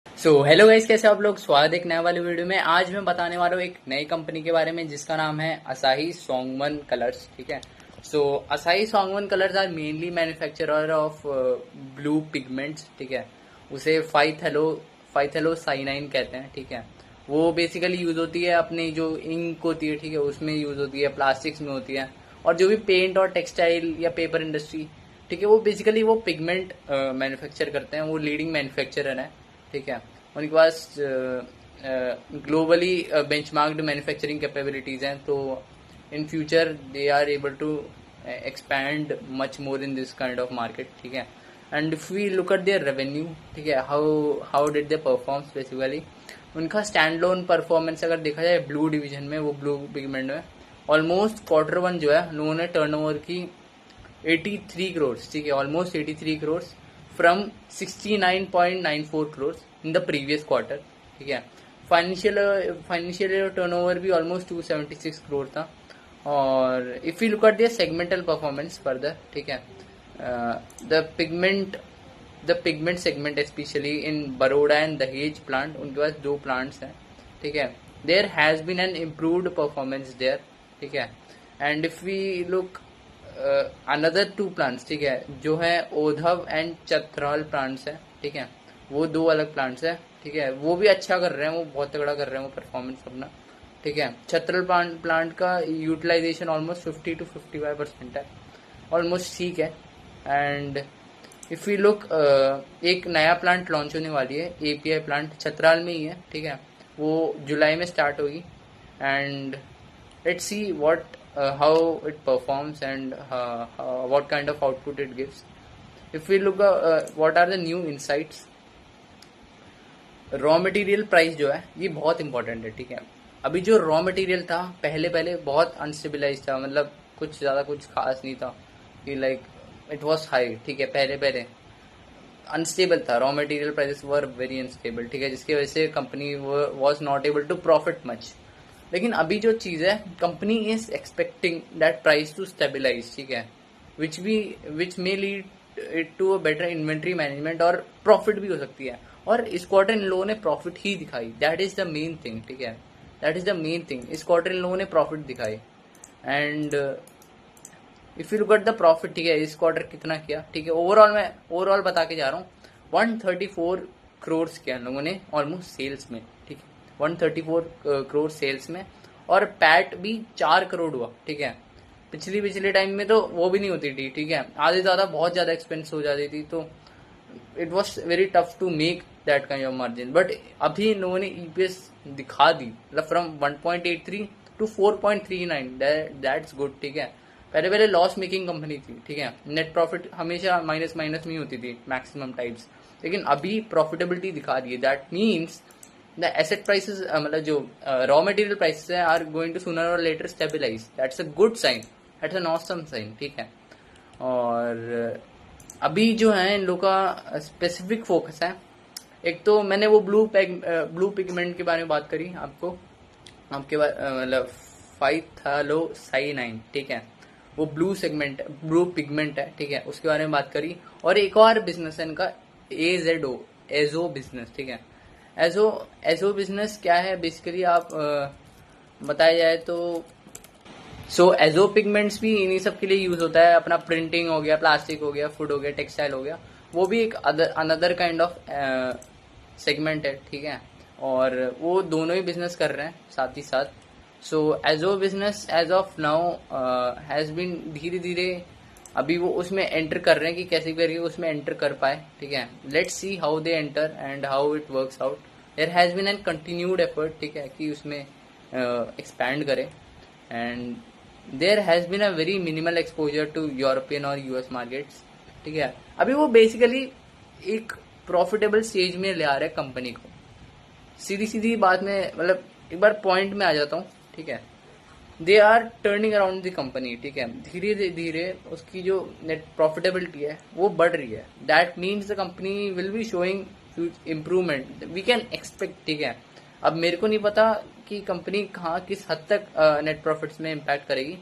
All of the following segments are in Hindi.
हेलो गाइस, कैसे आप लोग। स्वागत है एक नए वाले वीडियो में। आज मैं बताने वाला हूँ एक नई कंपनी के बारे में जिसका नाम है असाही सोंगवन कलर्स। ठीक है। Asahi Songwon colours are mainly manufacturer of blue pigments. ठीक है। उसे फाइथेलो साइनाइन कहते हैं। ठीक है। वो बेसिकली यूज होती है अपनी जो इंक होती है, ठीक है, उसमें यूज होती है, प्लास्टिक्स में होती है, और जो भी पेंट और टेक्सटाइल या पेपर इंडस्ट्री, ठीक है, वो बेसिकली वो पिगमेंट मैन्युफैक्चर करते हैं। वो लीडिंग मैन्युफैक्चरर है। ठीक है। उनके पास ग्लोबली बेंचमार्क्ड मैन्युफैक्चरिंग कैपेबिलिटीज हैं। तो in future they are able to expand much more in this kind of market. ठीक है। And if we look at their revenue, ठीक है, how how did they performs basically. उनका स्टैंड लोन परफॉर्मेंस अगर देखा जाए ब्लू डिवीजन में, वो ब्लू पिगमेंट में, ऑलमोस्ट Q1 जो है लोगों ने टर्नओवर की 83 करोड़। ठीक है, almost 83 crore from 69.94 crore in the previous quarter. ठीक है। फाइनेंशियल टर्नओवर भी ऑलमोस्ट 276 करोड़ था। और if you look at their segmental performance further, ठीक है, the pigment the pigment segment specially in Baroda and Dahej plant, उनके पास दो प्लांट्स हैं। ठीक है। There has been an improved performance there. ठीक है। And if we look another two plants, ठीक है, जो है ओधव एंड चतराल प्लांट्स है। ठीक है। वो दो अलग प्लांट्स है। ठीक है। वो भी अच्छा कर रहे हैं, वो बहुत तगड़ा कर रहे हैं वो परफॉर्मेंस अपना। ठीक है। चतरल प्लांट का यूटिलाइजेशन ऑलमोस्ट 50 to 55% है। ऑलमोस्ट ठीक है। एंड इफ यू लुक, एक नया प्लांट लॉन्च होने वाली है, एपीआई प्लांट, छतराल में ही है। ठीक है। वो जुलाई में स्टार्ट होगी। And let's see how it performs and what kind of output it gives. If we look what are the new insights, raw material price जो है ये बहुत इंपॉर्टेंट है। ठीक है। अभी जो रॉ मटेरियल था पहले पहले बहुत अनस्टेबलाइज था, मतलब कुछ ज़्यादा कुछ खास नहीं था कि लाइक इट वॉज हाई। ठीक है। पहले पहले अनस्टेबल था, raw material prices were very unstable. ठीक है। जिसकी वजह से company was not able to profit much. लेकिन अभी जो चीज़ है, company is expecting that price to stabilise. ठीक है। Which may lead it to a better inventory management, और प्रॉफिट भी हो सकती है। और इस क्वार्टर इन लोगों ने प्रॉफिट ही दिखाई। That is the main thing. ठीक है। That is the main thing. इस क्वार्टर इन लोगों ने प्रॉफिट दिखाई। And if you look at the profit, ठीक है, इस क्वार्टर कितना किया। ठीक है। ओवरऑल मैं ओवरऑल बता के जा रहा हूँ, 134 करोड़ किया लोगों ने ऑलमोस्ट सेल्स में। ठीक है। 134 करोड़ सेल्स में। और पैट भी 4 करोड़ हुआ। ठीक है। पिछले टाइम में तो वो भी नहीं होती थी। ठीक है। आधे ज़्यादा बहुत ज़्यादा एक्सपेंस हो जाती थी, तो it was very tough to make that kind of margin. But अभी इन लोगों ने ईपीएस दिखा दी, मतलब फ्रॉम 1.83 to 4.39। That's good. ठीक है। पहले पहले लॉस मेकिंग कंपनी थी। ठीक है। नेट प्रॉफिट हमेशा माइनस माइनस में ही होती थी मैक्सिमम टाइम्स, लेकिन अभी प्रॉफिटेबिलिटी दिखा रही है। That means the asset prices, मतलब जो रॉ मटेरियल प्राइसेस है, आर गोइंग टू सूनर और later stabilize. That's a good sign, that's an awesome sign. ठीक है। और अभी जो है इन लोग का स्पेसिफिक फोकस है। एक तो मैंने वो ब्लू पिगमेंट के बारे में बात करी आपको, आपके मतलब फाइथालोसाइनाइन। ठीक है। वो ब्लू पिगमेंट है। ठीक है। उसके बारे में बात करी। और एक और बिजनेस है इनका, एजेडो, एजो बिजनेस। ठीक है। एजो एजो बिजनेस क्या है बेसिकली, आप बताया जाए तो एजो पिगमेंट्स भी इन्हीं सब के लिए यूज होता है। अपना प्रिंटिंग हो गया, प्लास्टिक हो गया, फूड हो गया, टेक्सटाइल हो गया, वो भी एक अनदर काइंड ऑफ सेगमेंट है। ठीक है। और वो दोनों ही बिजनेस कर रहे हैं साथ ही साथ। एजो business as of now has been धीरे धीरे अभी वो उसमें एंटर कर रहे हैं कि कैसे करके उसमें एंटर कर पाए। ठीक है। Let's see how they enter and how it works out. There has been an continued effort, ठीक है, कि उसमें एक्सपैंड करे। And there has been a very minimal exposure to European और यूएस मार्केट्स। ठीक है। अभी वो बेसिकली एक प्रॉफिटेबल स्टेज में ले आ रहे हैं कंपनी को। सीधी सीधी बात में, मतलब एक बार पॉइंट में आ जाता हूँ। ठीक है। They are turning around the company. ठीक है। धीरे धीरे उसकी जो नेट प्रॉफिटेबिलिटी है वो बढ़ रही है। That means the company will be showing improvement, we can expect. ठीक है। अब मेरे को नहीं पता कि कंपनी कहाँ किस हद तक नेट प्रॉफिट्स में इम्पैक्ट करेगी,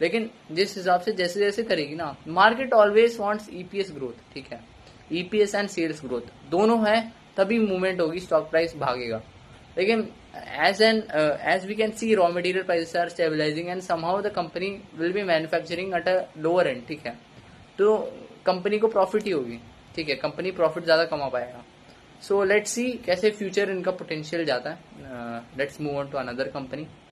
लेकिन जिस हिसाब से जैसे जैसे करेगी ना, market always wants EPS growth. ठीक है। ईपीएस एंड सेल्स ग्रोथ दोनों है, तभी मूवमेंट होगी, स्टॉक प्राइस भागेगा। लेकिन as we can see raw material prices are stabilizing and somehow the company will be manufacturing at a lower end, ठीक है, तो कंपनी को प्रॉफिट ही होगी, ठीक है, कंपनी प्रॉफिट ज्यादा कमा पाएगा। सो लेट्स सी कैसे फ्यूचर इनका पोटेंशियल जाता है। Let's move on to another company.